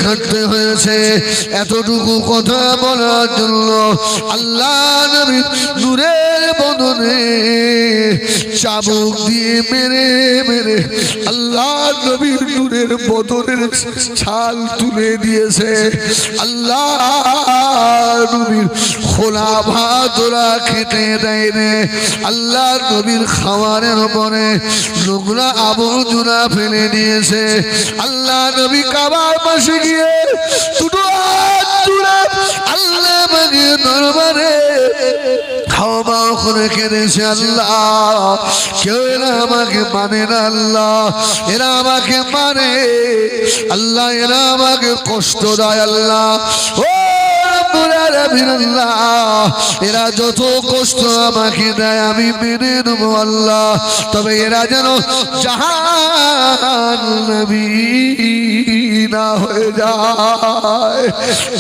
খাটতে হয়েছে এতটুকু কথা বলার জন্য। আল্লাহ নবী নূরের বদনে চাবুক দিয়ে মেরে মেরে আল্লাহ নবীর নূরের বদনের ছাল তুলে দিয়েছে। আল্লাহ নবীর খোলা ভাত ওরা খেতে দেয় রে। আল্লাহ নবীর খাবারের উপরে নোংরা আবর্জনা ফেলে দিয়েছে। আল্লাহ নবী কাবার পাশে গিয়ে দুটো হাত তুলে আল্লাহ পাকের দরবারে ক্ষমা করে কেঁদেছে। আল্লাহ কেউ এরা আমাকে মানে না, আল্লাহ এরা আমাকে মানে, আল্লাহ এরা আমাকে কষ্ট দেয়। আল্লাহ ও এরা যত কষ্ট আমাকে দেয় আমি মেনে নেব আল্লাহ, তবে এরা যেন জাহান্নামী না হয়ে যায়।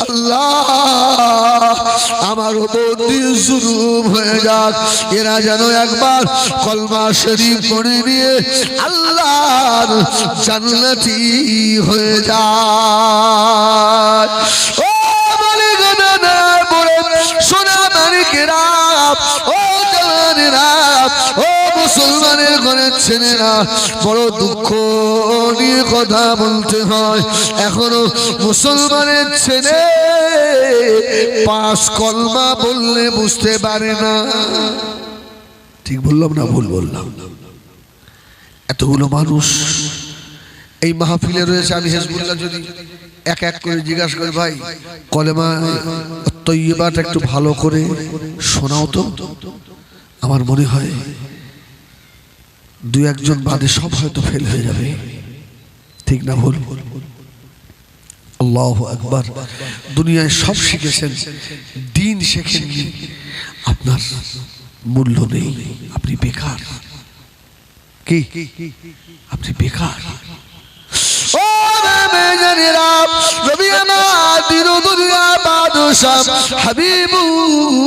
আল্লাহ আমার উপর দিয়ে জুলুম হয়ে যাক, এরা যেন একবার কলমা শরীফ পড়ে নিয়ে আল্লাহর জান্নাতি হয়ে যায়। মুসলমানের ঘরের ছেলেরা বড় দুঃখ নিয়ে কথা বলতে হয়, এখনো মুসলমানের ছেলে পাঁচ কলমা বললে বুঝতে পারে না। ঠিক বললাম না ভুল বললাম? এতগুলো মানুষ এই মাহফিলে রয়েছে, আমি হিজবুল্লাহ যদি এক এক করে জিজ্ঞাসা করি ভাই কলেমা তৈয়বাটা একটু ভালো করে শোনাও তো, আমার মনে হয় দুই একজন বাদে সব হয়তো ফেল হয়ে যাবে। ঠিক না ভুল? আল্লাহু আকবার। দুনিয়ায় সব শিখেছেন, দিন শেখেননি, আপনার মূল্য নেই, আপনি বেকার। কি আপনি বেকার? ও মেজনেরা নবী আমার দিন দুনিয়া বাদশাহ হাবিবুল্লাহ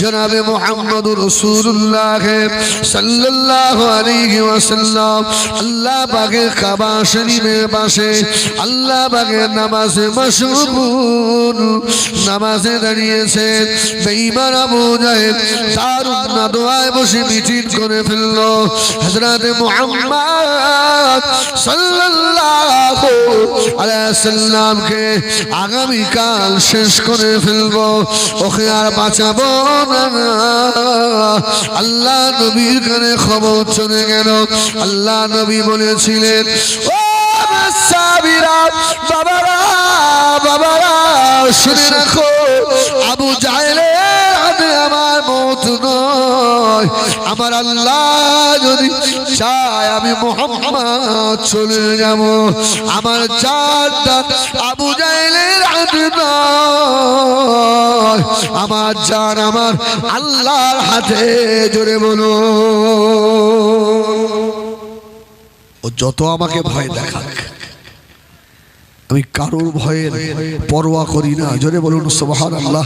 জনাবে মুহাম্মদুর রাসূলুল্লাহ সাল্লাল্লাহু আলাইহি ওয়াসাল্লাম আল্লাহ পাকের কাবা শরীফের পাশে আল্লাহ পাকের নামাজে মাশগুল নামাজে দাঁড়িয়েছে। বেঈমান আবু জাহেল দারুন নাদওয়ায় বসে মিটিং করে ফেলল। হযরত মুহাম্মদ সাল্লাল্লাহু আলাইহি সাল্লামকে আগামী কাল শেষ করে ফেলবো, ওকে আর বাঁচাবো না। আল্লাহ নবীর কানে খবর চলে গেল। আল্লাহ নবী বলেছিলেন, ও সাহাবীরা, বাবারা বাবারা শুনে রাখো, আবু জাহেলের হাতে আমার মওত নয়। আমার আল্লাহ যদি চায় আমি মুহাম্মদ চলে যাব। আমার জানটা আবু জাহেলের হাতে নয়, আমার জান আমার আল্লাহর হাতে। জোরে বলো। ও যত আমাকে ভয় দেখাক, আমি কারোর ভয়ের পরোয়া করি না। জোরে বলুন সুবহানাল্লাহ।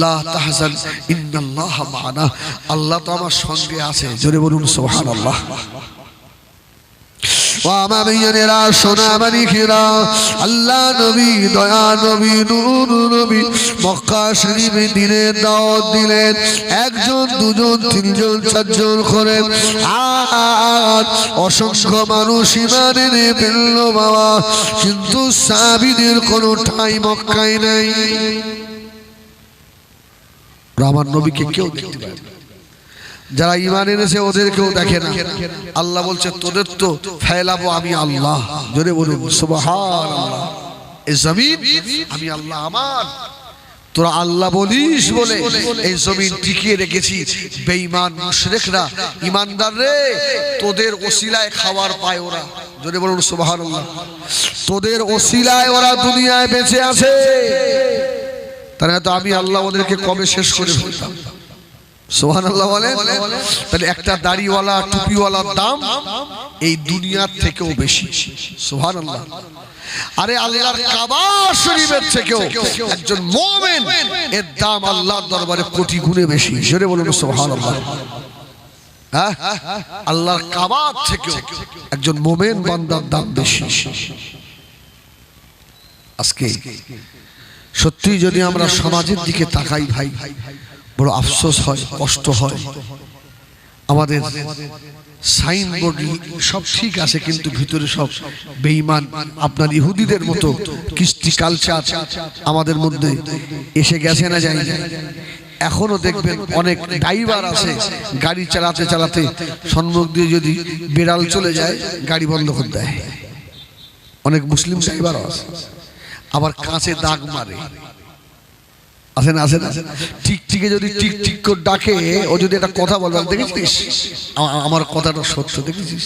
লা তাহজান ইন্নাল্লাহা মা'ানা, আল্লাহ তো আমার সঙ্গে আছে। জোরে বলুন সুবহানাল্লাহ। ওয়ামাবিয়ানেরা সোনামানিকেরা, আল্লাহ নবী দয়া নবী নূর নবী মক্কা শরীফে দিনের দাওয়াত দিলেন। একজন দুজন তিনজন চারজন করে আর অসংখ্য মানুষ ঈমান এনে ফেলল বাবা, কিন্তু সাহাবীদের কোনো ঠাঁই মক্কায় নাই। আমার নবীকে কেউ দেখতে পায় না, যারা ঈমান এনেছে ওদের কেউ দেখে না। আল্লাহ বলছে তোদের তো ফেলাবো আমি আল্লাহ। জোরে বলুন সুবহানাল্লাহ। এই জমিন আমি আল্লাহ আমার, তোরা আল্লাহ বলিস বলে এই জমিন টিকিয়ে রেখেছি। বেঈমান মুশরিকরা ঈমানদার রে, তোদের ওসিলায় খাবার পায় ওরা। জোরে বলুন সুবহানাল্লাহ। তোদের ওসিলায় ওরা দুনিয়ায় বেঁচে আছে, তাহলে তো আমি আল্লাহ ওদেরকে কবে শেষ করে ফেলতাম। সুবহানাল্লাহ বলেন। তাহলে একটা দাড়িওয়ালা টুপিওয়ালার দাম এই দুনিয়ার থেকেও বেশি। সুবহানাল্লাহ। আরে আল্লাহর কাবা শরীফের থেকেও একজন মুমিন এর দাম আল্লাহর দরবারে কোটি গুণে বেশি। জোরে বলুন সুবহানাল্লাহ। হ্যাঁ, আল্লাহর কাবা থেকেও একজন মুমিন বান্দার দাম বেশি। আজকে সত্যি যদি আমরা সমাজের দিকে তাকাই ভাই, বড় আফসোস হয়, কষ্ট হয়। আমাদের সাইনবোর্ড সব ঠিক আছে, কিন্তু ভিতরে সব বেঈমান, আপনার ইহুদিদের মতো কৃষ্টি কালচার আমাদের মধ্যে এসে গেছে না যায়। এখনো দেখবেন অনেক ড্রাইভার আছে গাড়ি চালাতে চালাতে সম্মুখ দিয়ে যদি বেড়াল চলে যায় গাড়ি বন্ধ করে দেয়। অনেক মুসলিম ড্রাইভার আছে, আবার কাঁচে দাগ মারে। আছে না? আছে না? টিকটিকে যদি টিক টিক করে ডাকে, ও যদি একটা কথা বলবে, দেখেছিস আমার কথাটা সত্য, দেখেছিস?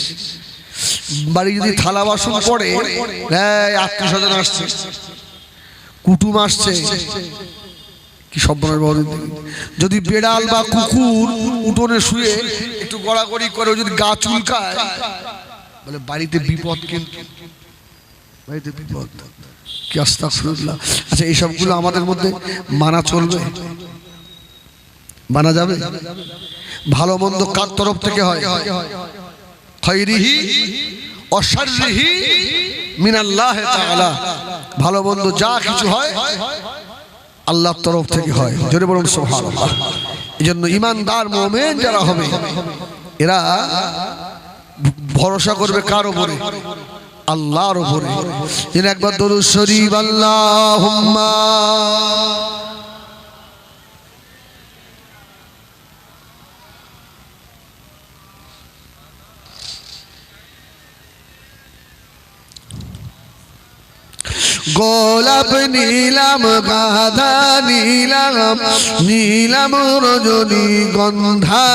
বাড়ি যদি থালা বাসন পড়ে, আত্মীয় স্বজন আসছে, কুটুম আসছে, কি সর্বনাশ বড়। যদি বেড়াল বা কুকুর উঠোনে শুয়ে একটু গড়াগড়ি করে, যদি গা চুলকায়, বলে বাড়িতে বিপদ, কিন্তু বাড়িতে বিপদ। কি আস্তাগফিরুল্লাহ। আচ্ছা, এই সবগুলো আমাদের মধ্যে মানা চলবে? মানা যাবে? ভালো মন্দ কার তরফ থেকে হয়? খায়রিহি ওয়া শাররিহি মিনাল্লাহি তাআলা। ভালো মন্দ যা কিছু হয় আল্লাহর তরফ থেকে হয়। জোরে বলুন সুবহানাল্লাহ। এজন্য ঈমানদার মুমিন যারা হবে, এরা ভরসা করবে কার উপরে? আল্লাহর উপরে। যেন একবার দরুদ শরীফ আল্লাহুম্মা গোলাপ নীলাম, গাধা নীলাম, নীলাম রজনী গন্ধা,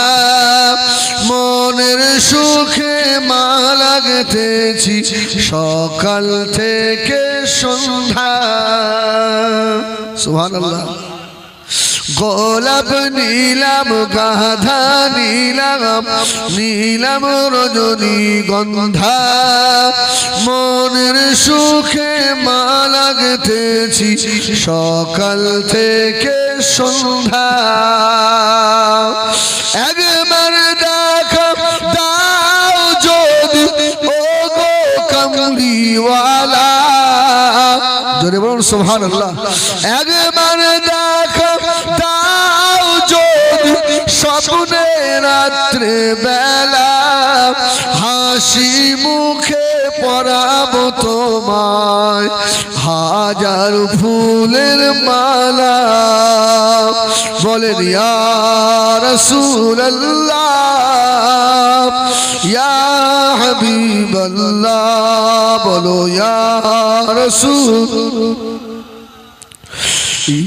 মনের সুখে মালা গেঁথেছি সকাল থেকে সন্ধ্যা। সুবহানাল্লাহ। গোলাপ নীলাম, গাধা নীলাম, নীলাম রজনী গন্ধা, মনের সুখে মালা গেঁথেছি সকাল থেকে সন্ধ্যা। একবার দেখা দাও যদি ও গো কামলিওয়ালা। জোরে বলুন সুবহানাল্লাহ। একবার দেখা দাও যদি স্বপ্নে রাত্রে বেলা, হাসি মুখে পরাবো তোমায় হাজার ফুলের মালা। বলেন ইয়া রাসূলুল্লাহ, ইয়া হাবিবাল্লাহ, বলো ইয়া রাসূল,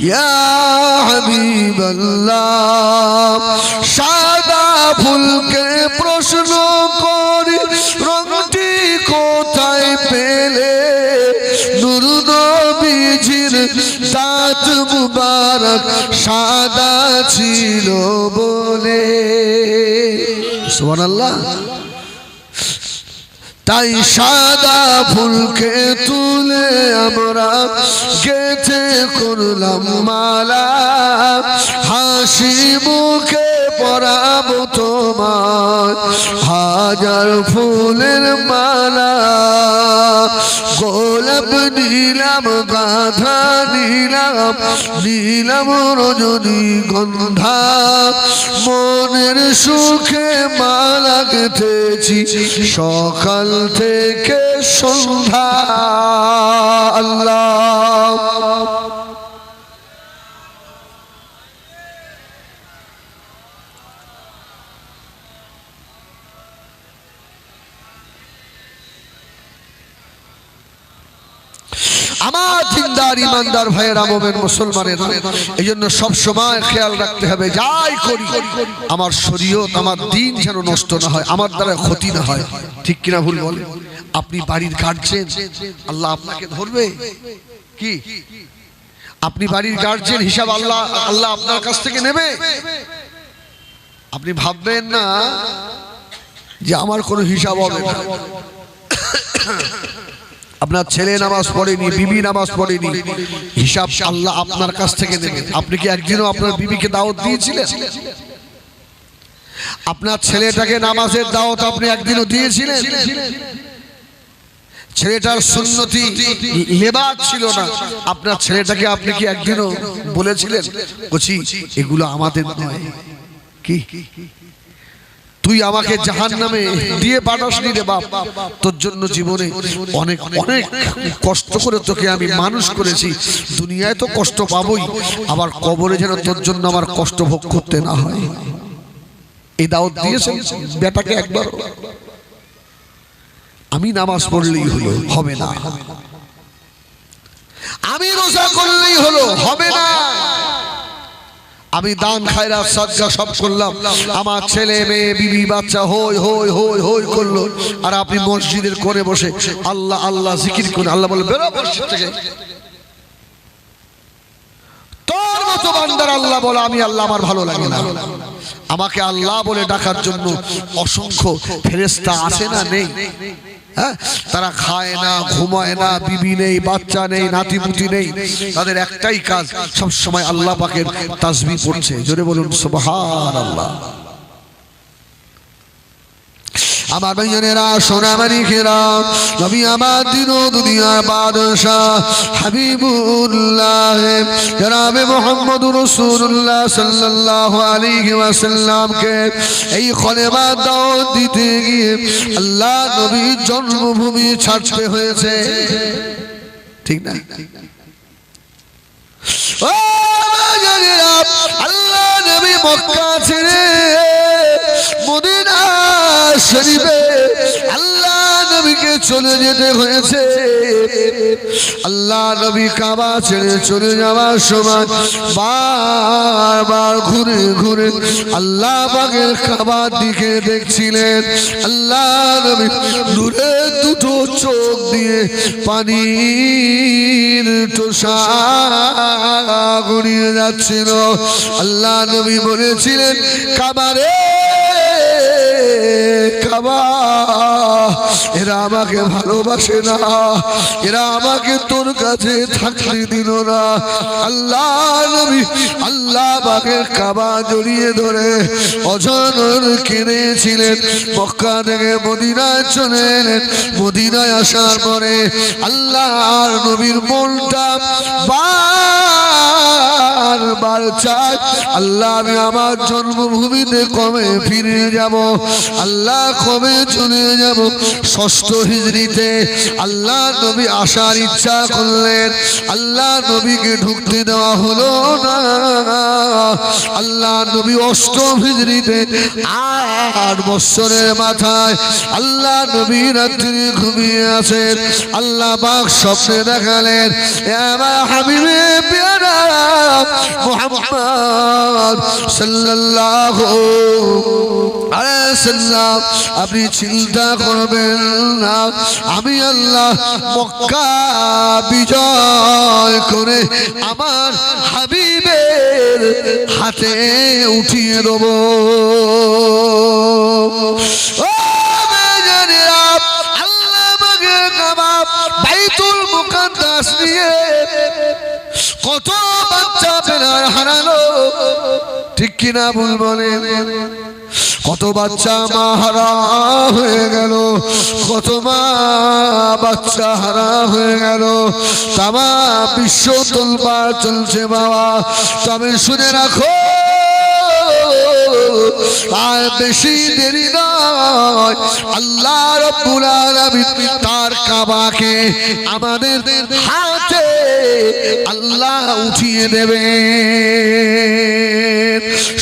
ইয়া হাবিবাল্লাহ। সাদা ফুলকে প্রশ্ন করি রংটি কোথায় পেলে, নূর নবীজির দাঁত মুবারক সাদা ছিল বলে। সুবহানাল্লাহ। তাই সাদা ফুলকে তুলে আমরা গেঁথে করলাম মালা, হাসি মুখে পরাবো তোমার হাজার ফুলের মালা। গোলাপ নীলাম, গাধা নীলাম, নীলাম রজনী গন্ধা, মনের সুখে মালা গেঁথেছি সকাল থেকে সন্ধ্যা। আল্লাহ। আমার দিনদার ইমানদার ভাইয়েরা, মুমিন মুসলমানের, এই জন্য সবসময় খেয়াল রাখতে হবে, যাই করি আমার শরীয়ত, আমার দিন যেন নষ্ট না হয়, আমার দ্বারা ক্ষতি না হয়। ঠিক কিনা ভুল বলে? আপনি বাড়ির গার্জেন, আল্লাহ আপনাকে ধরবে কি? আপনি বাড়ির গার্জেন, হিসাব আল্লাহ আপনার কাছ থেকে নেবে। আপনি ভাববেন না যে আমার কোনো হিসাব হবে না। আপনার ছেলে নামাজ পড়েনি, বিবি নামাজ পড়েনি, হিসাব আল্লাহ আপনার কাছ থেকে নেবে। আপনি কি একদিনও আপনার বিবিকে দাওয়াত দিয়েছিলেন? আপনার ছেলেটাকে নামাজের দাওয়াত আপনি একদিনও দিয়েছিলেন? ছেলেটার সুন্নতি লেবাস ছিল না। আপনার ছেলেটাকে আপনি কি একদিনও বলেছিলেন বলছি এগুলো আমাদের নয় কি তুই আমাকে জাহান্নামে দিয়ে পাঠাসনি রে বাপ, তোর জন্য জীবনে অনেক অনেক কষ্ট করে তোকে আমি মানুষ করেছি, দুনিয়ায় তো কষ্ট পাবই, আবার কবরে যেন তোর জন্য আমার কষ্ট ভোগ করতে না হয়। এই দাওয়াত দিয়েছেন বেটাকে একবার। আমি নামাজ পড়লেই হলো, হবে না। আমি রোজা করলেই হলো, হবে না। আমি দান খায়রাত সাদকা সব করলাম, আমার ছেলে মেয়ে বিবি বাচ্চা হই হই হই হই করলো, আর আপনি মসজিদের কোণে বসে আল্লাহ আল্লাহ জিকির করে আল্লাহ বলে বেরো মসজিদ থেকে। তোর মতো বান্দার আল্লাহ বলে আমি আল্লাহ আমার ভালো লাগে না। আমাকে আল্লাহ বলে ডাকার জন্য অসংখ্য ফেরেশতা আছে না নেই? হ্যাঁ, তারা খায় না, ঘুমায় না, বিবি নেই, বাচ্চা নেই, নাতিপুতি নেই, তাদের একটাই কাজ সব সময় আল্লাহ পাকের তাসবিহ পড়ছে। জোরে বলুন সুবহানাল্লাহ। আমার ভাইয়েরা সোনামানিকেরা, নবী আমার দিন ও দুনিয়ার বাদশাহ হাবিবুল্লাহ জনাবে মুহাম্মদুর রাসূলুল্লাহ সাল্লাল্লাহু আলাইহি ওয়াসাল্লামকে এই খলিফা দাওয়াত দিতে গিয়ে আল্লাহ নবীর জন্মভূমি ছাড়তে হয়েছে, ঠিক না? ও ভাইয়েরা, আল্লাহ নবী মক্কা ছেড়ে মদিনা শরীফে আল্লাহ নবীকে চলে যেতে হয়েছে। আল্লাহ নবী কাবা ছেড়ে চলে যাওয়ার সময় বারবার ঘুরে ঘুরে আল্লাহ পাকের কাবার দিকে দেখছিলেন। আল্লাহ নবী দূরে দুটো চোখ দিয়ে পানির টোসা গড়িয়ে যাচ্ছিল। আল্লাহ নবী বলেছিলেন কাবারে কাবা, এরা আমাকে ভালোবাসে না, এরা আমাকে তোর কাছে থাকতে দিল না। আল্লাহ নবী আল্লাহ পাকের কাবা জড়িয়ে ধরে অঝর কেঁদেছিলেন। মক্কা থেকে মদিনায় চলে এলেন। মদিনায় আসার পরে আল্লাহর নবীর মনটা বারবার চায় আল্লাহ আমি আমার জন্মভূমিতে কবে ফিরে যাব, আল্লাহ কবে চলে যাব। ষষ্ঠ হিজরিতে আল্লাহ নবী আসার ইচ্ছা করলেন, আল্লাহ নবীকে ঢুকতে দেওয়া হলো না। আল্লাহ নবী অষ্টম হিজরিতে 8 বছরের মাথায় আল্লাহ নবী রাত্রি ঘুমিয়ে আছেন। আল্লাহ পাক স্বপ্নে দেখালেন আমার হাবিবে প্যারা মুহাম্মদ সাল্লাল্লাহু আলাইহি ওয়াসাল্লাম, আপনি চিন্তা করবেন না, আমি আল্লাহ মক্কা বিজয় করে আমার হাবিবের হাতে উঠিয়ে দেব। আল্লাহ আমাকে বাইতুল মুকাদ্দাস নিয়ে কত বাচ্চা বেনার হারালো, ঠিক কিনা ভুল বলেন? কত বাচ্চা মা হারা হয়ে গেল, কত মা বাচ্চা হারা হয়ে গেল। তামা বিশ্ব তোলপাড় চলছে বাবা, তবে শুনে রাখো আর বেশি দেরি নয়, আল্লাহ রাব্বুল আলামিন তার কাবাকে আমাদের হাতে আল্লাহ উঠিয়ে দেবে।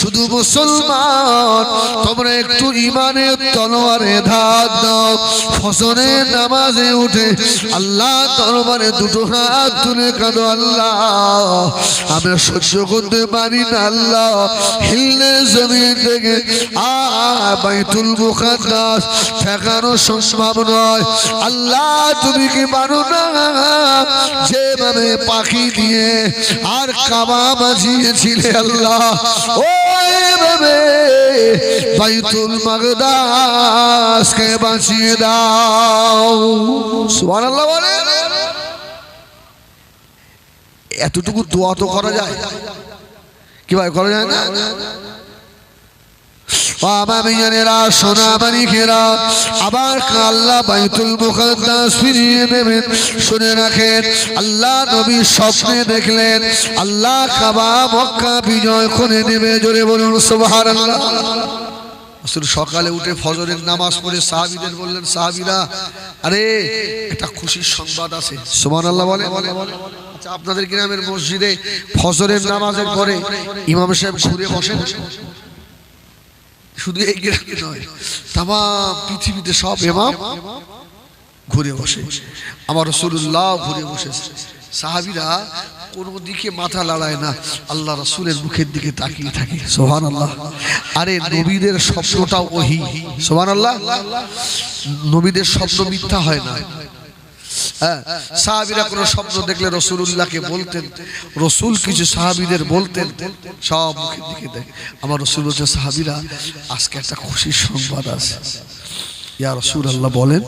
শুধু মুসলমান তোমরা একটু ইমানের তলোয়ারে ধার দাও, ফজরের নামাজে উঠে আল্লাহ দরবারে দুটো হাত তুলে কাঁদো, আল্লাহ আমরা সহ্য করতে পারি না, আল্লাহ হিললে জমিন থেকে বাইতুল মুকাদ্দাস ঠেকানো সম্ভব নয়। আল্লাহ তুমি কি পারো না? যেভাবে পাখি দিয়ে আর কাবা বাজিয়েছিলে আল্লাহ, ওইভাবে বাইতুল মাকদাসকে বাঁচিয়ে দাও। সুবহানাল্লাহ বলে। এতটুকু দোয়া তো করা যায়, কি ভাই করা যায় না? ও বাবা-মিয়ানেরা, সোনামানিকেরা, আবার আল্লাহ বাইতুল মুকাদ্দাস ফিরিয়ে নেবেন। শুনে রাখেন, আল্লাহ নবী স্বপ্নে দেখলেন আল্লাহ কাবা মক্কা বিজয় করে নেবে। জোরে বলুন সুবহানাল্লাহ। রাসূল সকালে উঠে ফজরের নামাজ পড়ে সাহাবীদের বললেন, সাহাবীরা, আরে একটা খুশির সংবাদ আছে। সুবহানাল্লাহ বলে। আচ্ছা, আপনাদের গ্রামের মসজিদে ফজরের নামাজের পরে ইমাম সাহেব ঘুরে বসেন? শুধু এই গ্রামে নয়, তাম পৃথিবীতে সব ইমাম ঘুরে বসে। আমার রাসূলুল্লাহ ঘুরে বসেছে। সাহাবীরা কোন দিকে মাথা লড়ায় না, আল্লাহ রাসূলের মুখের দিকে তাকিয়ে থাকে। সুবহানাল্লাহ। আরে নবীদের স্বপ্নটাও ওহী। সুবহানাল্লাহ। নবীদের স্বপ্ন মিথ্যা হয় না। সাহাবীরা কোন স্বপ্ন দেখলে রাসূলুল্লাহকে বলতেন, রাসূল কিছু সাহাবীদের বলতেন, সব মুখের দিকে দেখ। আমার রাসূল বলছে, সাহাবীরা, আজকে একটা খুশির সংবাদ আছে। ইয়া রাসূলুল্লাহ বলেন।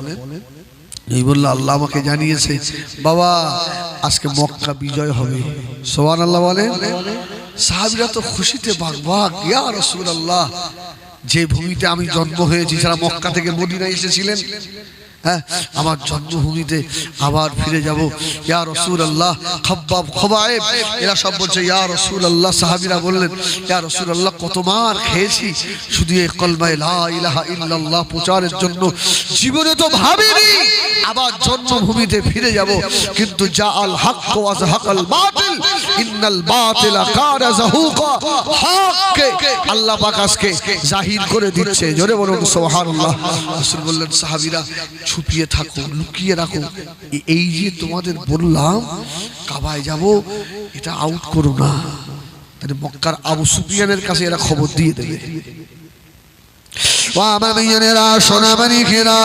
এই বলল, আল্লাহ আমাকে জানিয়েছে বাবা আজকে মক্কা বিজয় হবে। সুবহানাল্লাহ বলেন। সাহাবীরা তো খুশিতে বাগবাগ। ইয়া রাসূলুল্লাহ, যে ভূমিতে আমি জন্ম হয়েছি, যারা মক্কা থেকে মদিনায় এসেছিলেন, হ্যাঁ, আমার জন্মভূমিতে আবার ফিরে যাব। ইয়া রাসূলুল্লাহ, খাব্বাব, খবায়েব, এরা সব বলছে ইয়া রাসূলুল্লাহ। সাহাবীরা বললেন, ইয়া রাসূলুল্লাহ, কত মার খেয়েছি, শুধু এই কলমা লা ইলাহা ইল্লাল্লাহ প্রচারের জন্য জীবনে তো ভাবিনি আবার জন্মভূমিতে ফিরে যাব। কিন্তু জাআল হক ওয়া যাহাকাল বাতিল ইন্নাল বাতিলা কানা যাহুকা। হককে আল্লাহ পাক আজকে জাহির করে দিচ্ছে। জোরে বলুন সুবহানাল্লাহ। রাসূল বললেন, সাহাবীরা, ছুপিয়ে থাকো, লুকিয়ে রাখো। এই যে তোমাদের বললাম কাবায় যাব, এটা আউট করো না। তাহলে মক্কার আবু সুফিয়ানের কাছে এরা খবর দিয়ে দেবে। বাবা-মিয়ানেরা, সোনামানিকেরা,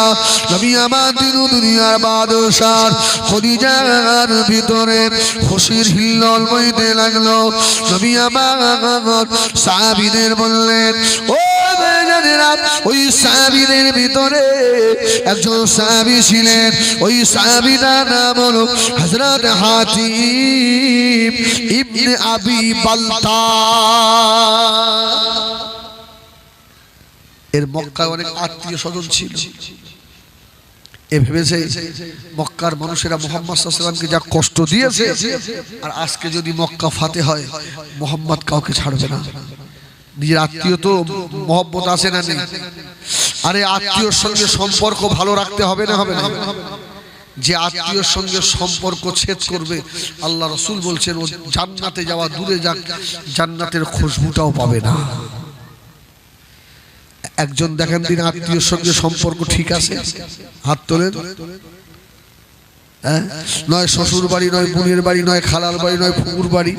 নবী আমার দুনিয়ার বাদশাহ খদিজার ভিতরে খুশির হিল্লোল বইতে লাগলো। নবী আমার সাহাবীদের বললেন, ও বেজানেরা, ওই সাহাবীদের ভিতরে একজন সাহাবী ছিলেন। ওই সাহাবীটার নাম হলো হযরত হাতিম ইবনে আবি বালতা। এর মক্কায় অনেক আত্মীয় স্বজন ছিল। এ ভেবেছে মক্কার মানুষেরা মুহাম্মদ সাল্লাল্লাহু আলাইহি ওয়াসাল্লামকে যা কষ্ট দিয়েছে, আর আজকে যদি মক্কা ফাতে হয়, মুহাম্মদ কাউকে ছাড়বে না। নিজের আত্মীয় তো মহব্বত আছে না নেই? আরে আত্মীয়র সঙ্গে সম্পর্ক ভালো রাখতে হবে না, হবে না? যে আত্মীয়র সঙ্গে সম্পর্ক ছেদ করবে, আল্লাহ রাসূল বলছেন ও জান্নাতে যাওয়া দূরে যাক, জান্নাতের খুশবুটাও পাবে না। একজন দেখেন দিন আত্মীয়র সঙ্গে সম্পর্ক ঠিক আছে, হাত তোলেন। নয় শ্বশুর বাড়ি, নয় বোনের বাড়ি, নয় খালার বাড়ি, নয় ফুকুর বাড়ি,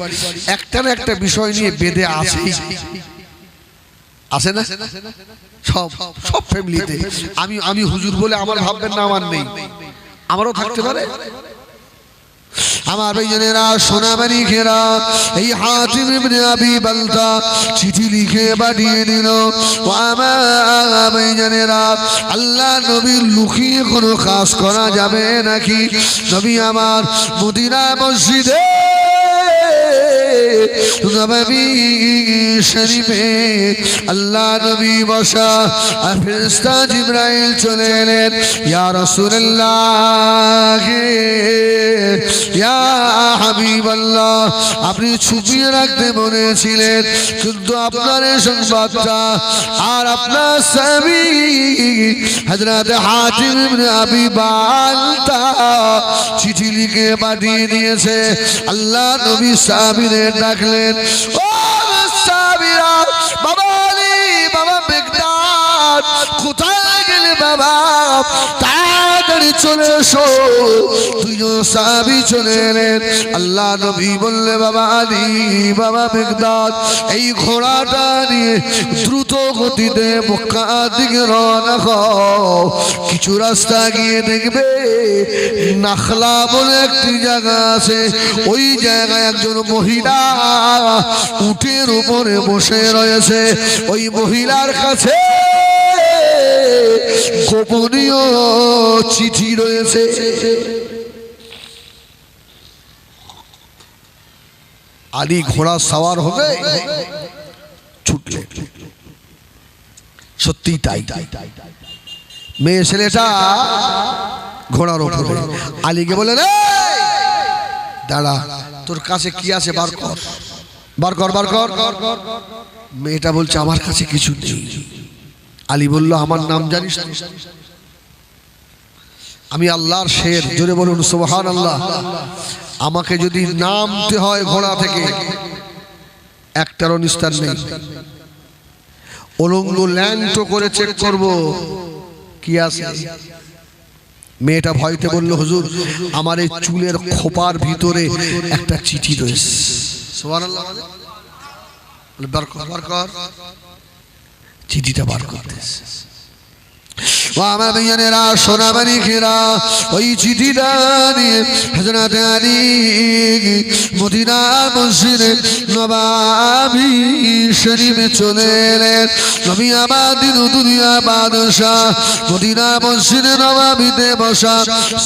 একটা না একটা বিষয় নিয়ে বেঁধে আছে না? সব সব ফ্যামিলিতে। আমি হুজুর বলে আমার ভাববেন না আমার নেই, আমারও থাকতে পারে। আমার ভাইজানেরা, সোনামানিকেরা, এই হাতিম ইবনে আবি বালতা চিঠি লিখে পাঠিয়ে দিল। ও আমার ভাইজানেরা, আল্লাহ নবীর লুকিয়ে কোনো কাজ করা যাবে নাকি? নবী আমার মদিনা মসজিদে নববী শরীফে আল্লাহ নবী বসা, আর ফেরেশতা জিবরাইল চলে এলেন। ইয়া রাসূলুল্লাহ, ইয়া হাবিবাল্লাহ, আপনি ছুপিয়ে রাখতে বলেছিলেন, কিন্তু আপনার এই সংবাদটা আর আপনার সাহাবী হযরত হাতিম ইবনে আবি বালতা চিঠি লিখে পাঠিয়ে দিয়েছে। আল্লাহ নবী সাহাবীদের ডাকলেন, ও সাহাবীরা, বাবা আলী, বাবা বেগদাদ, কোথায় গেলে বাবা? তাড়াতাড়ি চলে এসো। দুইজন সাহাবী চলে এলেন। আল্লাহ নবী বললে, বাবা আলী, বাবা বেগদাদ, এই ঘোড়াটা নিয়ে দ্রুত গতিতে মক্কার দিকে রওনা হও। কিছু রাস্তা গিয়ে দেখবে নাখলা বলে একটি জায়গা আছে। ওই জায়গায় একজন মহিলা উটের উপরে বসে রয়েছে। ওই মহিলার কাছে গোপনীয় চিঠি রয়েছে। আলী ঘোড়া সওয়ার হবে, ছুটলেন। সত্যি তাই। মেয়ে ছেলেটা ঘোড়ার উপরে, আলীকে বলে রে দাঁড়া, তোর কাছে কি আছে বার কর, বার কর, বার কর। মেয়েটা বলছে আমার কাছে কিছু নেই। আলী বলল আমার নাম জানিস? আমি আল্লাহর শের, জোরে বলুন সুবহানাল্লাহ। আমাকে যদি নামতে হয় ঘোড়া থেকে, একটারও নিস্তার নেই। উলঙ্গ ল্যাংটো করে চেক করব কি আছে। মেয়েটা ভয়তে বলল হুজুর আমার এই চুলের খোপার ভিতরে একটা চিঠি রয়েছে। সুবহানাল্লাহ। বার কর, বার কর। চিঠিটা বার করতেছে। আমার ভাইয়েরা সোনাবাড়ি ঘেরা ওই চিঠিটা নিয়ে হযরত আলী মদিনা মসজিদে নববী শরীফে চলে এলেন। নবী আমার দিন দুনিয়া বাদশাহ মদিনা মসজিদে নববীতে বসা,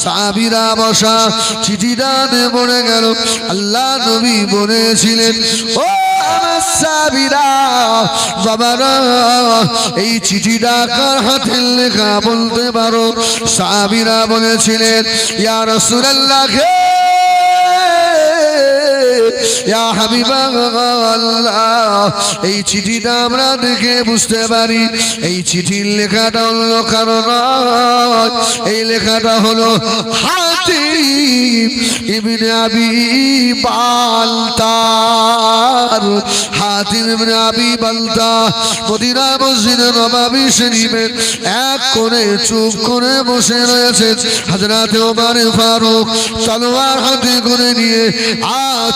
সাহাবীরা বসা, চিঠিটা নিয়ে পড়ে গেল। আল্লাহ নবী বলেছিলেন ও আমার সাহাবীরা বাবারা এই চিঠিটা কার হাতে লেখা বলতে পারো? সাহাবীরা বলেছিলেন ইয়া রাসূলুল্লাহ, ইয়া হাবিবাল্লাহ, এই চিঠিটা আমরা দেখে বুঝতে পারি এই চিঠির লেখাটা অন্য কারো নয়, এই লেখাটা হলো হাতিম ইবনে আবি বালতার। হাতিম ইবনে আবি বালতা মদিনা মসজিদে নববী শরীফের এক কোণে চুপ করে বসে রয়েছে। হযরত ওমর ফারুক তলোয়ার হাতে করে নিয়ে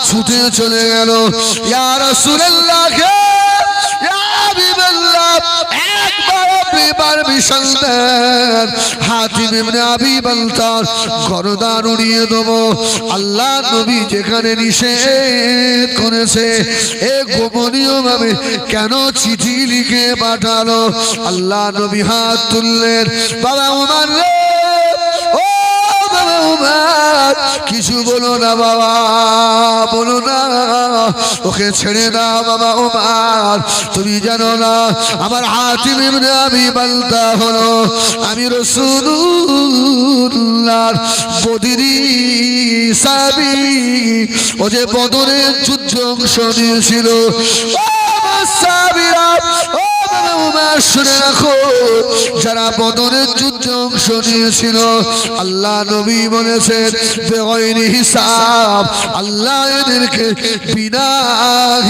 ছুটে চলে গেল। ইয়া রাসূলুল্লাহ, ইয়া হাবিবাল্লাহ, একবার আপনি পারমিশন দেন, হাতিম ইবনে আবি বালতার গর্দান উড়িয়ে দেব। আল্লাহ নবী যেখানে নিষেধ করেছে এ গোপনীয় ভাবে কেন চিঠি লিখে পাঠালো? আল্লাহ নবী হাত তুললেন, বাবা ওমর রে, ও বাবা ওমর, কিছু বলো না বাবা, বলো না, ওকে ছেড়ে দাও বাবা ওমর। তুমি জানো না আমার হাতিম ইবনে আবি বালতা হলো আমি রাসূলুল্লাহর বদরি সাহাবী, ও যে বদরের যুদ্ধ অংশ নিয়েছিল। ও আমার সাহাবীরা, ও বাবা ওমর শুনে রাখো, যারা বদরের যুদ্ধ অংশ নিয়েছিল আল্লাহ নবী বলেছেন বেগয়রি হিসাব আল্লাহ এদেরকে বিনা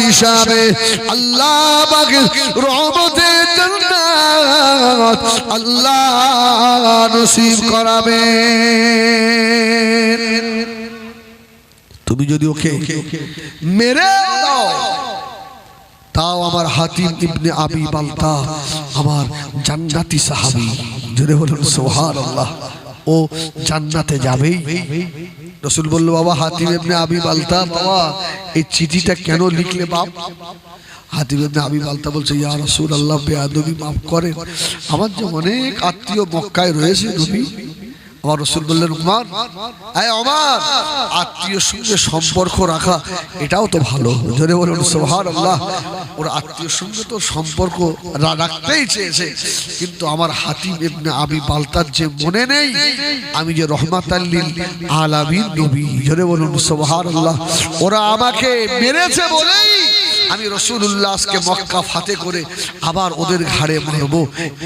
হিসাবে আল্লাহ পাকের রহমতের জান্নাত আল্লাহ নসিব করাবে। তুমি যদি ওকে মেরে দাও তাও আমার হাতিম ইবনে আবি বালতা আমার জান্নাতি সাহাবী, জোরে বলুন সুবহানাল্লাহ, ও জান্নাতে যাবেই। রাসূল বলল বাবা হাতিম ইবনে আবি বালতা, বাবা এই চিঠিটা কেন লিখলে বাপ? হাতিম ইবনে আবি বালতা বলছে ইয়া রাসূলুল্লাহ, বেয়াদবি মাফ করেন, আমার যে অনেক আত্মীয় মক্কায় রয়েছে নবী। আমার রাসূল বললেন ওমর, আয় ওমর, আত্মীয়র সঙ্গে সম্পর্ক রাখা এটাও তো ভালো, জোরে বলুন সুবহানাল্লাহ। ওর আত্মীয়র সঙ্গে তো সম্পর্ক রাখতেই চেয়েছে, কিন্তু আমার হাতিম ইবনে আবি বালতার যে মনে নেই আমি যে রহমাতাল লিল আলামিন নবী, জোরে বলুন সুবহানাল্লাহ। ওরা আমাকে মেরেছে বলেই আমি রাসূলুল্লাহ আজকে মক্কা ফাতে করে আবার ওদের ঘাড়ে মারব,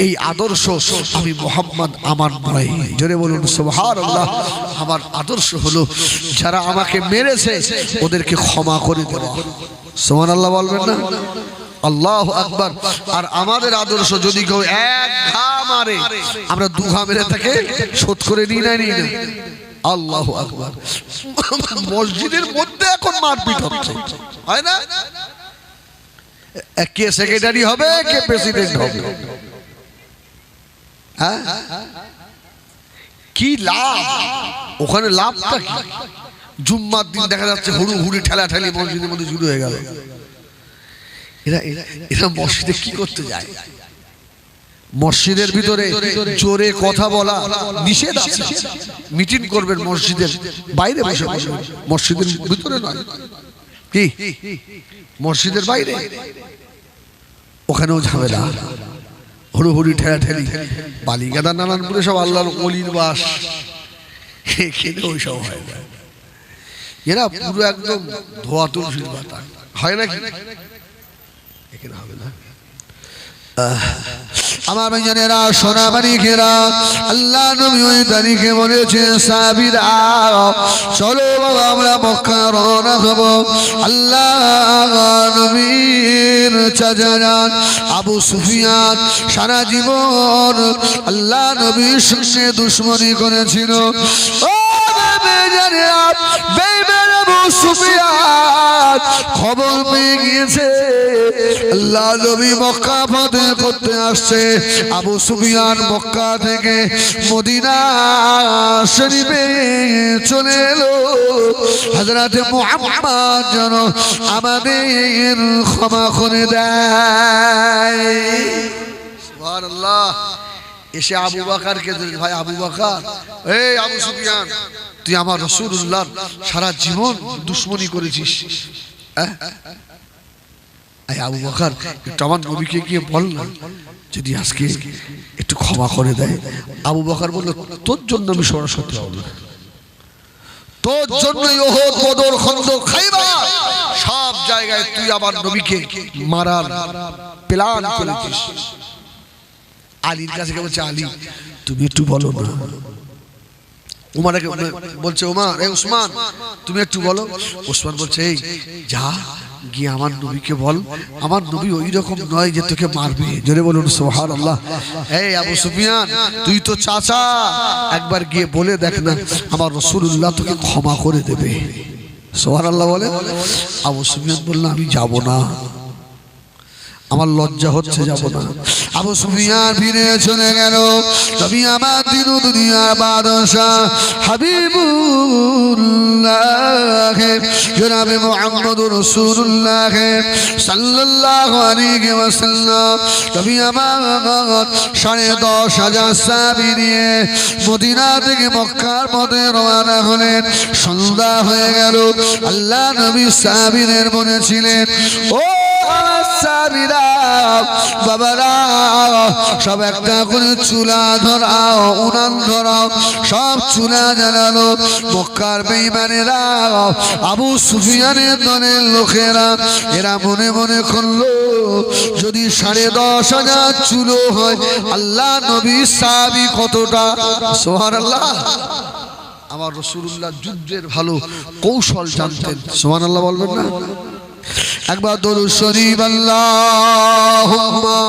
এই আদর্শ আমি মুহাম্মদ আমার নয়, জোরে বলুন সুবহানাল্লাহ। আমার আদর্শ হলো যারা আমাকে মেরেছে ওদেরকে ক্ষমা করে দেওয়া, সুবহানাল্লাহ বলবেন না? আল্লাহু আকবার। আর আমাদের আদর্শ যদি কেউ এক ঘা মারে আমরা দু ঘা মেরে তাকে শোধ করে নিই না, নিই না। আল্লাহু আকবার। মসজিদের মধ্যে এখন মারপিট হচ্ছে, হয় না? কে সেক্রেটারি হবে, কে প্রেসিডেন্ট হবে? হ্যাঁ, কি লাভ ওখানে? লাভটা কি? জুম্মার দিন দেখা যাচ্ছে হুড়ুহুড়ি ঠেলাঠেলি মসজিদের মধ্যে শুরু হয়ে গেল। এরা মসজিদে কি করতে যায়? মসজিদের ভিতরে জোরে কথা বলা নিষেধ আছে। মিটিং করবেন মসজিদের বাইরে বসে বসে, মসজিদের ভিতরে নয়। কি মসজিদের বাইরে? ওখানেও ঝামেলা, হুড়ুহুড়ি ঠেলা ঠেলি বালিগাদা নারায়ণপুরে সব আল্লাহর ওলির বাস, এখানে ওই সব হয় না। এরা পুরো একদম ধোয়া তুলসীর পাতা, হয় নাকি? এখানে হবে না। আমার ভাইজানেরা, সোনা মানিকেরা, আল্লাহ নবী ওই তারিখে বলেছেন সাহাবীরা চলো বাবা আমরা মক্কা রওনা হব। আল্লাহ নবীর চাচা জান আবু সুফিয়ান সারা জীবন আল্লাহ নবীর সঙ্গে দুশমনি করেছিল। ও ভাইজানেরা, বেঈমান আবু সুফিয়ান খবর পেয়ে গিয়েছে আল্লাহ নবী মক্কা ফতেহ করতে আসছে। আবু সুফিয়ান মক্কা থেকে মদিনা শরীফে চলে এলো। হযরত মুহাম্মদ যেন আমাদের ক্ষমা করে দেয়। সুবহানাল্লাহ। এসে আবু বকরকে ভাই আবু বকর, এই আবু সুফিয়ান তুই আমার রাসূলুল্লাহর সারা জীবন দুশমনি করেছিস, আবু বকর একটু আমার নবীকে গিয়ে বল না যদি আজকে একটু ক্ষমা করে দেয়। আবু বকর বলল তোর জন্য আমি সরাসরি হব, তোর জন্যই উহুদ বদর খন্দক খাইবার সব জায়গায় তুই আমার নবীকে মারার প্ল্যান করেছিস। আলীর কাছে বলছে আলী তুমি একটু বলো না। উমারকে বলছে উমার, এই উসমান তুমি একটু বলো। উসমান বলছে এই যা গিয়ে আমার নবীকে বল আমার নবী ওই রকম নয় যে তোকে মারবে। জোরে বলুন সুবহানাল্লাহ। এই আবু সুফিয়ান তুই তো চাচা, একবার গিয়ে বলে দেখ না আমার রাসূলুল্লাহ তোকে ক্ষমা করে দেবে। সুবহানাল্লাহ বলে। আবু সুফিয়ান বলল আমি যাব না, আমার লজ্জা হচ্ছে, যাব না। আবু সুফিয়ান ফিরে চলে গেল। তবে আমার দিন দুনিয়ার বাদশাহ হাবিবুল্লাহ জনাবে মুহাম্মদুর রাসূলুল্লাহ সাল্লাল্লাহু আলাইহি ওয়াসাল্লাম তবে আমার 10,500 সাহাবী নিয়ে মদিনা থেকে মক্কার পথে রওনা হলেন। সন্ধ্যা হয়ে গেল। আল্লাহ নবী সাহাবীদের বলেছিলেন ও সাহাবীরা বাবারা সব একটা করে চুলা ধরাও, উনান ধরাও, সব চুলা জ্বালালো। মক্কার বেঈমানেরা আবু সুফিয়ানের দলের লোকেরা এরা মনে মনে করলো যদি 10,500 চুলো হয় আল্লাহ নবী সাহাবী কতটা। সুবহানাল্লাহ। আমার রাসূলুল্লাহ যুদ্ধের ভালো কৌশল জানতেন। সুবহানাল্লাহ বলবেন না? একবার দরুদ শরীফ আল্লাহুম্মা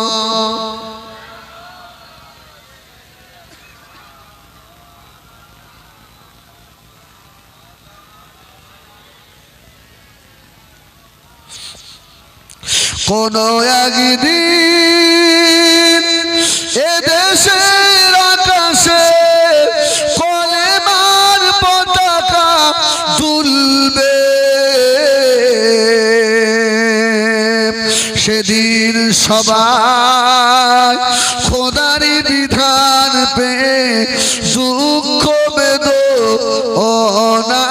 কোন একদিন এদেশের আকাশে কলেমার পতাকা দুলবে, সেদিন সবাই খোদারি বিধান পেয়ে দুঃখ বেদনা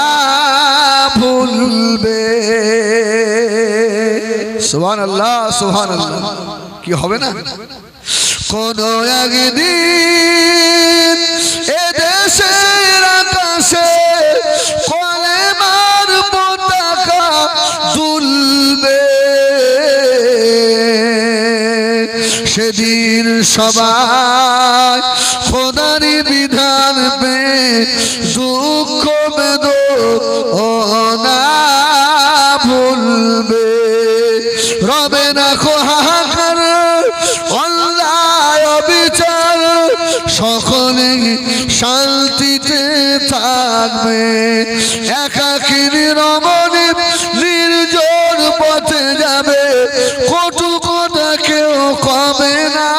ভুলবে। সুবহানাল্লাহ সুবহানাল্লাহ। কি হবে না? কোন একদিন এদেশের আকাশে কলেমার পতাকা দুলবে, সেদিন সবাই খোদারি বিধান পেয়ে দুঃখ বেদনা ভুলবে। রবে না হাহাকার অন্যায় বিচার, সকলে শান্তিতে থাকবে। একাকিনী রমণী নির্জন পথে যাবে, কটু কথা কেউ কবে না,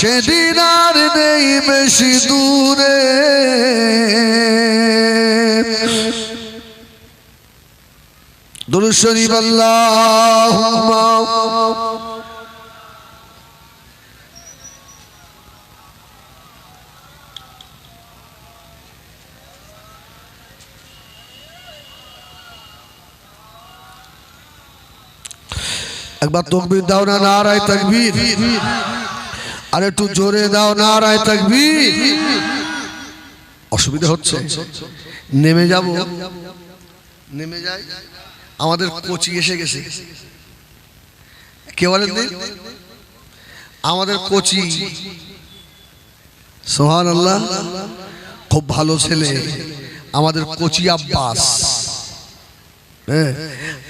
সেদিন আর নেই বেশি দূরে। দুরূদ শরীফ আল্লাহুম্মা একবার তাকবীর দাও না, নারায়ে তাকবীর। আর একটু জোরে দাও নারায়ে তাকবীর। অসুবিধা হচ্ছে, নেমে যাব, নেমে যাই। আমাদের কোচি এসে গেছে। কে বলেন দিন? আমাদের কোচি, সুবহানাল্লাহ, খুব ভালো ছেলে আমাদের কোচি আব্বাস।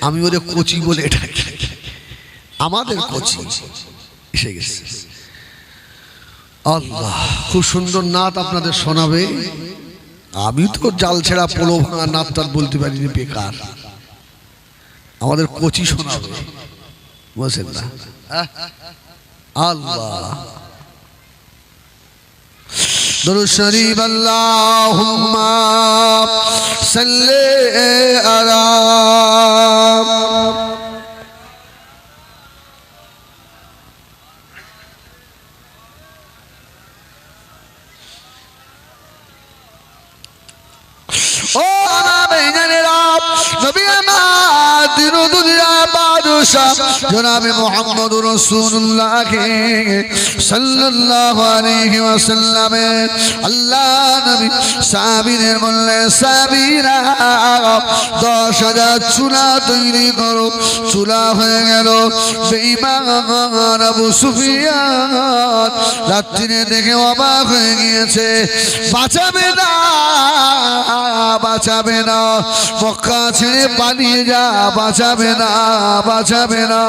আমি ওরে কোচি বলে ডাকি, আমাদের কোচি এসে গেছে। আল্লাহ, খুব সুন্দর নাত আপনাদের শোনাবে। আমি তো জাল ছেড়া পোলো ভাঙা নাত টাত বলতে পারিনি, বেকার। আমাদের কোচি শোনাবে, বুঝছেন না? আল্লাহ, দরুদ শরীফ আল্লাহুম্মা সাল্লি আলা ও নবী আমার দিন দুনিয়া বাদশাহ জনাবে মুহাম্মদ রাসূলুল্লাহ সাল্লাল্লাহু আলাইহি ওয়াসাল্লাম আল্লাহ নবী সাহাবীদের বললেন, সাহাবীরা 10,000 চুলা তৈরি করো। চুলা হয়ে গেল। বেঈমান আবু সুফিয়ান রাত্রিরে দেখে অবাক হয়ে গিয়েছে। বাঁচাবে না, বাঁচাবে না, মক্কা ছেড়ে পালিয়ে যা, বাঁচাবে না, বাঁচাবে না।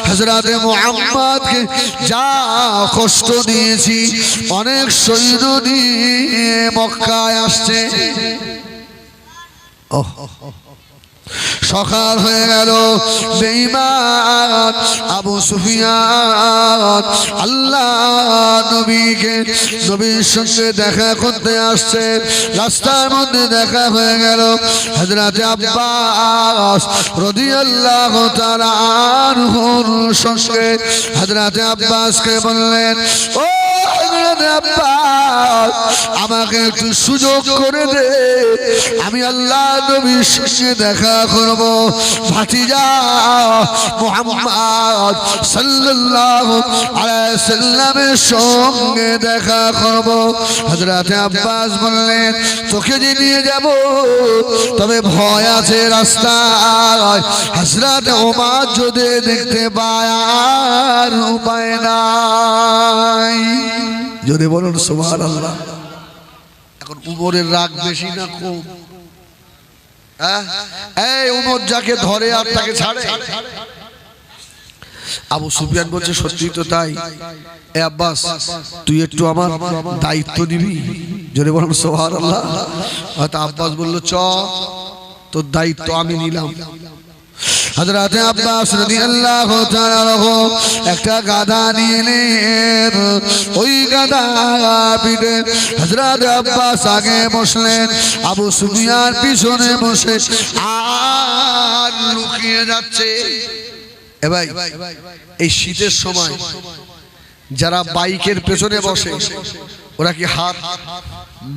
হযরতে মুহাম্মদকে যা কষ্ট দিয়েছি, অনেক সৈন্য নিয়ে মক্কায় আসছে। সকাল হয়ে গেল। বেঈমান আবু সুফিয়ান আল্লাহ নবীর সঙ্গে দেখা করতে আসছে। রাস্তার মধ্যে দেখা হয়ে গেল। হযরত আব্বাস রাদিয়াল্লাহু তাআলা আনহুর সঙ্গে হযরত আব্বাসকে বললেন, ও হযরত আব্বাস, আমাকে একটু সুযোগ করে দে, আমি আল্লাহ নবীর সঙ্গে দেখা করব। ভাতিজা মুহাম্মদ সাল্লাল্লাহু আলাইহি সাল্লামের সঙ্গে দেখা করব। হযরত আব্বাস বললেন, তোকে যে নিয়ে যাব, তবে ভয় আছে রাস্তায় হযরত ওমর যদি দেখতে পায়, আর উপায় নাই। জোরে বলুন সুবহানাল্লাহ। এখন উমরের রাগ বেশি না কম? এই উমর যাকে ধরে আর তাকে ছাড়ে। আবু সুফিয়ান বলছে, সত্যি তো তাই। এ আব্বাস, তুই একটু আমার দায়িত্ব নিবি। জোরে বলুন সুবহানাল্লাহ। হয়তো আব্বাস বলল, চ, তোর দায়িত্ব আমি নিলাম। হযরত আব্বাস রাদিয়াল্লাহু তাআলা একটা গাধা নিয়ে এলেন। ওই গাধা পিঠে হযরত আব্বাস আগে বসলেন, আবু সুফিয়ান পিছনে বসে আর লুকিয়ে যাচ্ছে। এ ভাই, এই শীতের সময় যারা বাইকের পেছনে বসে, ওরা কি হাত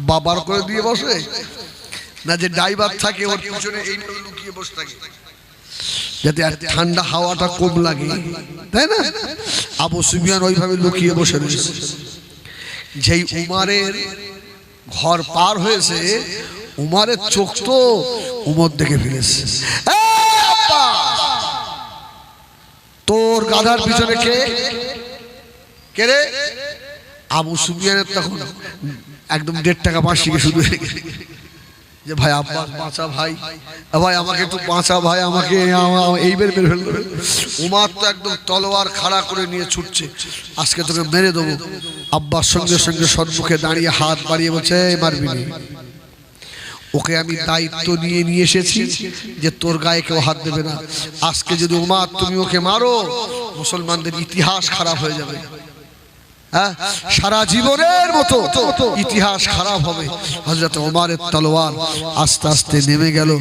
বাবার করে দিয়ে বসে না? যে ড্রাইভার থাকে ওর পিছনে এইভাবে লুকিয়ে বসে থাকে, যাতে আর ঠান্ডা হাওয়াটা কম লাগে, তাই না? আবু সুফিয়ান ওইভাবে লুকিয়ে বসে রয়েছে। যেই উমারের ঘর পার হয়েছে, উমারের চোখ তো উমর দেখে ফেলেছে। তোর গাধার পিছনে কে কে রে? আবু সুফিয়ানের তখন একদম 1.5 টাকা বাঁশিকে শুধু যে ভাই আব্বাস বাঁচা, ভাই ভাই আমাকে একটু বাঁচা, ভাই আমাকে এই বের বের ফেললো। উমার তো একদম তলোয়ার খাড়া করে নিয়ে ছুটছে, আজকে তোকে মেরে দেবো। আব্বাস সঙ্গে সঙ্গে সম্মুখে দাঁড়িয়ে হাত বাড়িয়ে বলছে, মারবি না, ওকে আমি দায়িত্ব নিয়ে এসেছি যে তোর গায়ে কেউ হাত দেবে না। আজকে যদি উমার তুমি ওকে মারো, মুসলমানদের ইতিহাস খারাপ হয়ে যাবে। সারা জীবনের মতো ইতিহাস খারাপ হবে। হযরত ওমরের তলোয়ার আস্তে আস্তে নেমে গেল,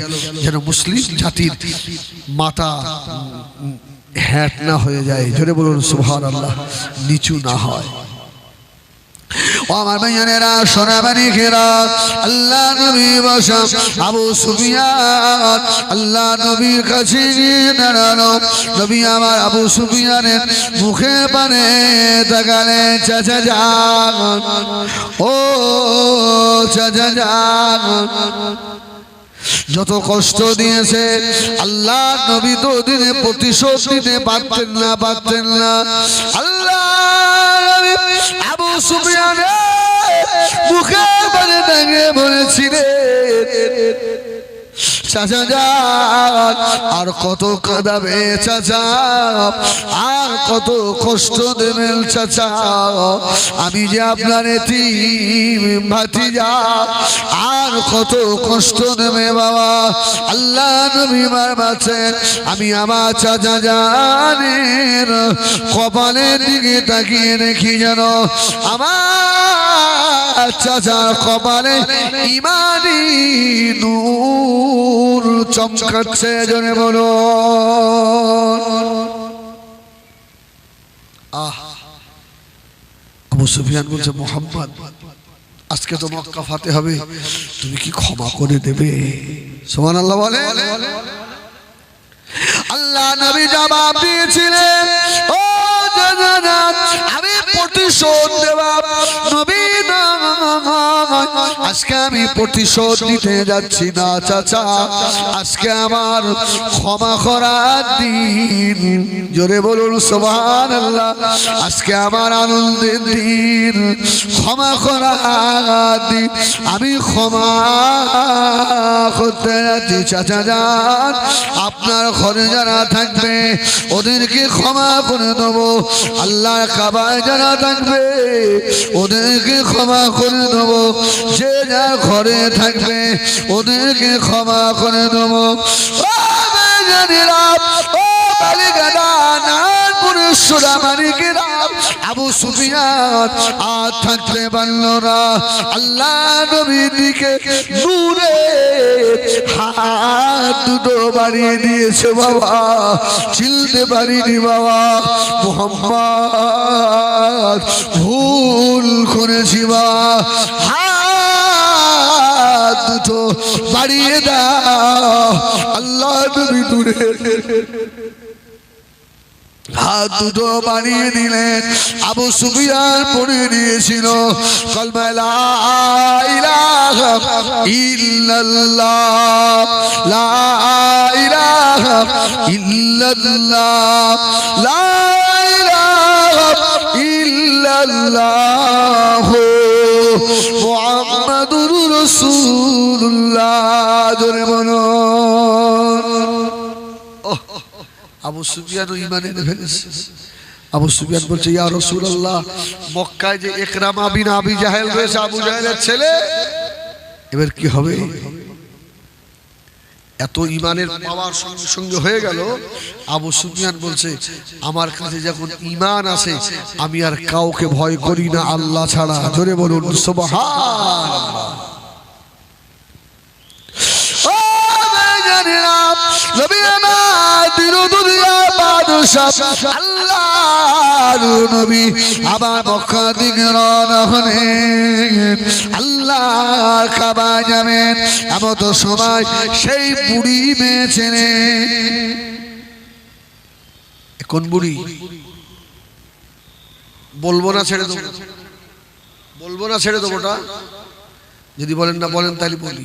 যেন মুসলিম জাতির মাথা হ্যাট না হয়ে যায়। জোরে বলুন সুবহানাল্লাহ, নিচু না হয়। ও আমার ভাইয়েরা সোনাবাড়ি ঘেরা আল্লাহ নবী বসা আবু সুফিয়ান আল্লাহ নবীর কাছে গিয়ে দাঁড়ালো নবী আমার আবু সুফিয়ানের মুখে পানে তাকালে চাচা যান ও চাচা যান যত কষ্ট দিয়েছে আল্লাহ নবী তো দিনে প্রতিশোধ দিতে পারতেন না আল্লাহ আবু সুফিয়ানের মুখে পানে তাকিয়ে বলেছিলেন চাচা যান আর কত কাঁদাবে চাচা আর কত কষ্ট দেবেন চাচা আমি যে আপনার এতিম ভাতিজা আর কত কষ্ট দেবে বাবা আল্লাহ নবী মার বাঁচেন আমি আমার চাচা জানের কপালের দিকে তাকিয়ে দেখি যেন আমার চাচার কপালে ইমানি নূর চমকাচ্ছে জনে বলো আবু সুফিয়ান বলছে মুহাম্মদ আজকে তো মক্কা ফাতে হবে তুমি কি ক্ষমা করে দেবে সুবহানাল্লাহ বলে আল্লাহ নবী জবাব দিয়েছিলেন ও জান্নাত আমি প্রতিশোধ দেব নবী না আজকে আমি প্রতিশোধ নিতে যাচ্ছি না চাচা আজকে আমার ক্ষমা করার দিন জোরে বলুন সুবহানাল্লাহ আজকে আমার আনন্দের দিন ক্ষমা করার দিন আমি ক্ষমা করতে যাচ্ছি চাচা যান আপনার ঘরে যারা থাকবে ওদেরকে ক্ষমা করে দেবো আল্লাহর কাবায় যারা থাকবে ওদেরকে ক্ষমা করে দেবো যে যা ঘরে থাকবে ওদেরকে ক্ষমা করে দেবো আবু সুফিয়ান আর থাকতে পারল না আল্লাহ নবীর দিকে নূরে হাত দুটো বাড়িয়ে দিয়েছে বাবা চিনতে পারিনি বাবা মুহাম্মদ ভুল করেছি বাবা হাত দুটো বাড়িয়ে দাও আল্লাহ নবী দূরে হাত দুটো বাড়িয়ে দিলেন আবু সুফিয়ান পড়ে নিয়েছিল কলমা লা ইলাহা ইল্লাল্লাহ লা ইলাহা ইল্লাল্লাহ লা ইলাহা ইল্লাল্লাহ মুহাম্মাদুর রাসূলুল্লাহ জোরে বলো আবু সুফিয়ান ঈমান এনে ফেলেছে আবু সুফিয়ান বলছে ইয়া রাসূলুল্লাহ মক্কায় যে ইকরামা বিন আবি জাহেল রয়েছে আবু জাহেলের ছেলে এবার কি হবে এত ঈমানের পাওয়ার সঙ্গে সঙ্গে হয়ে গেল আবু সুফিয়ান বলছে আমার কাছে যখন ঈমান আছে আমি আর কাউকে ভয় করি না আল্লাহ ছাড়া জোরে বলুন সুবহানাল্লাহ নবী আমার দিনুদুনিয়া বাদশা আল্লাহর নবী আবার মক্কা দিকে রওনা হলেন আল্লাহ কাবা যাবেন এমন তো সময় সেই বুড়ি মেয়ে ছেলে কোন বুড়ি বলবো না ছেড়ে দেবো বলবো না ছেড়ে দেবোটা যদি বলেন না বলেন তাহলে বলি